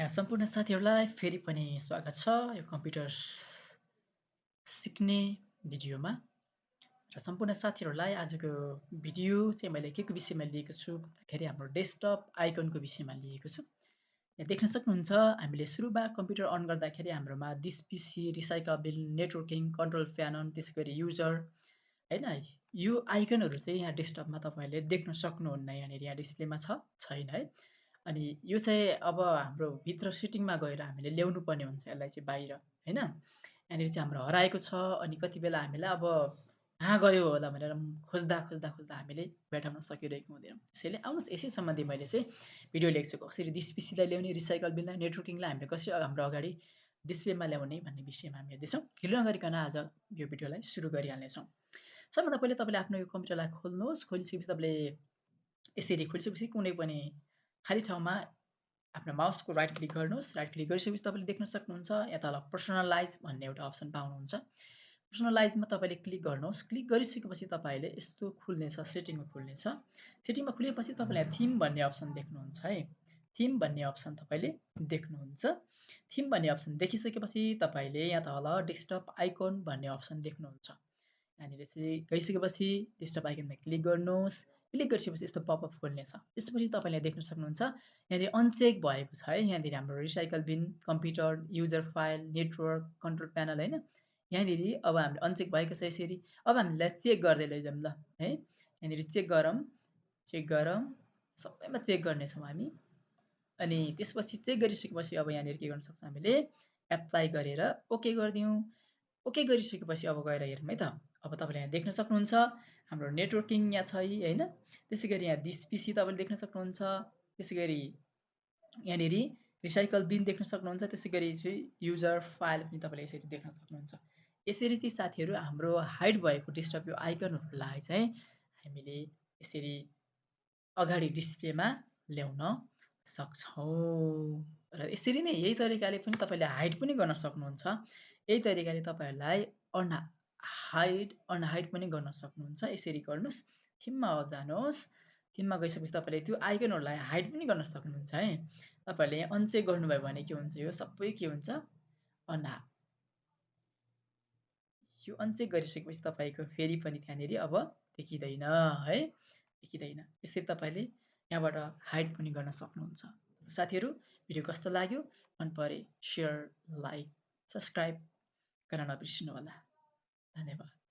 सम्पूर्ण साथीहरूलाई फेरि पनि स्वागत छ यो कम्प्युटर सिक्ने भिडियोमा। र सम्पूर्ण साथीहरूलाई आजको भिडियो चाहिँ मैले के को विषयमा लिएको छु भन्दाखेरि हाम्रो डेस्कटप आइकनको विषयमा लिएको छु। यहाँ देख्न सक्नुहुन्छ हामीले सुरुमा कम्प्युटर अन गर्दाखेरि हाम्रोमा दिस पिसी, रिसाइकल, नेटवर्किङ, कन्ट्रोल प्यानल, त्यसै गरी युजर हैन, यो आइकनहरू चाहिँ यहाँ डेस्कटपमा तपाईँहरूले देख्न सक्नुहुन्न। यहाँनिर यहाँ डिस्प्लेमा छैन है। अनि यो चाहिँ अब हाम्रो भित्र सेटिङमा गएर हामीले ल्याउनु पर्ने हुन्छ यसलाई चाहिँ बाहिर हैन। यहाँनिर चाहिँ हाम्रो हराएको छ अनि कति बेला हामीलाई अब कहाँ गयो होला भनेर खोज्दा खोज्दा खोज्दा हामीले भेटाउन सकिरहेको हुँदैनौँ। त्यसैले आउनुहोस् यसै सम्बन्धी मैले चाहिँ भिडियो ल्याएको छु। कसरी दिस पिसीलाई ल्याउने, रिसाइकल बिनलाई, नेटवर्किङलाई हामीले कसरी हाम्रो अगाडि डिस्प्लेमा ल्याउने भन्ने विषयमा हामी हेर्दैछौँ। ढिलो नगरिकन आज यो भिडियोलाई सुरु गरिहाल्नेछौँ। सबभन्दा पहिले तपाईँले आफ्नो यो कम्प्युटरलाई खोल्नुहोस्। खोलिसकेपछि तपाईँले यसरी खोलिसकेपछि कुनै पनि खाली ठाउँमा आफ्नो माउसको राइट क्लिक गर्नुहोस्। राइट क्लिक गरिसकेपछि तपाईँले देख्न सक्नुहुन्छ यहाँ तल पर्सनलाइज भन्ने एउटा अप्सन पाउनुहुन्छ। पर्सनलाइजमा तपाईँले क्लिक गर्नुहोस्। क्लिक गरिसकेपछि तपाईँले यस्तो खुल्नेछ, सेटिङमा खुल्नेछ। सेटिङमा खुलेपछि तपाईँले थिम भन्ने अप्सन देख्नुहुन्छ है। थिम भन्ने अप्सन तपाईँले देख्नुहुन्छ। थिम भन्ने अप्सन देखिसकेपछि तपाईँले यहाँ तल डेस्कटप आइकन भन्ने अप्सन देख्नुहुन्छ। यहाँनिर चाहिँ गइसकेपछि डेस्कटप आइकनमा क्लिक गर्नुहोस्। क्लिक गरिसकेपछि यस्तो पपअप खोल्नेछ। त्यसपछि तपाईँले देख्न सक्नुहुन्छ यहाँनिर अनचेक भएको छ है। यहाँनिर हाम्रो recycle bin, computer, user file, network, control panel हैन। यहाँनिर अब हामीले अनचेक भएको छ यसरी। अब हामीलाई चेक गर्दै लैजाउँ ल है। यहाँनिर चेक गरौँ, सबैमा चेक गर्नेछौँ हामी। अनि त्यसपछि चेक गरिसकेपछि अब यहाँनिर के गर्न सक्छौँ हामीले एप्लाई गरेर ओके गरिदिउँ। ओके गरिसकेपछि अब गएर हेरौँ है त। अब तपाईँले यहाँ देख्न सक्नुहुन्छ हाम्रो नेटवर्किङ यहाँ छ हैन। त्यसै गरी यहाँ दिस पिसी तपाईँले देख्न सक्नुहुन्छ। त्यसै गरी यहाँनिर रिसाइकल बिन देख्न सक्नुहुन्छ। त्यसै गरी चाहिँ युजर फाइल पनि तपाईँले यसरी देख्न सक्नुहुन्छ। यसरी चाहिँ साथीहरू हाम्रो हाइड भएको डेस्कटप यो आइकनहरूलाई चाहिँ हामीले यसरी अगाडि डिस्प्लेमा ल्याउन सक्छौँ। र यसरी नै यही तरिकाले पनि तपाईँले हाइड पनि गर्न सक्नुहुन्छ। यही तरिकाले तपाईँहरूलाई अनहाइड पनि गर्न सक्नुहुन्छ। यसरी गर्नुहोस्। थिममा जानुहोस्। थिममा गइसकेपछि तपाईँले त्यो आइकनहरूलाई हाइड पनि गर्न सक्नुहुन्छ है। तपाईँहरूले यहाँ अनचेक गर्नुभयो भने के हुन्छ, यो सबै के हुन्छ यो अनचेक गरिसकेपछि तपाईँको फेरि पनि त्यहाँनिर अब देखिँदैन है। देखिँदैन। यसरी तपाईँले यहाँबाट हाइड पनि गर्न सक्नुहुन्छ। साथीहरू भिडियो कस्तो लाग्यो? मन परे सेयर, लाइक, सब्सक्राइब गर्न नबिर्सिनु होला। धन्यवाद।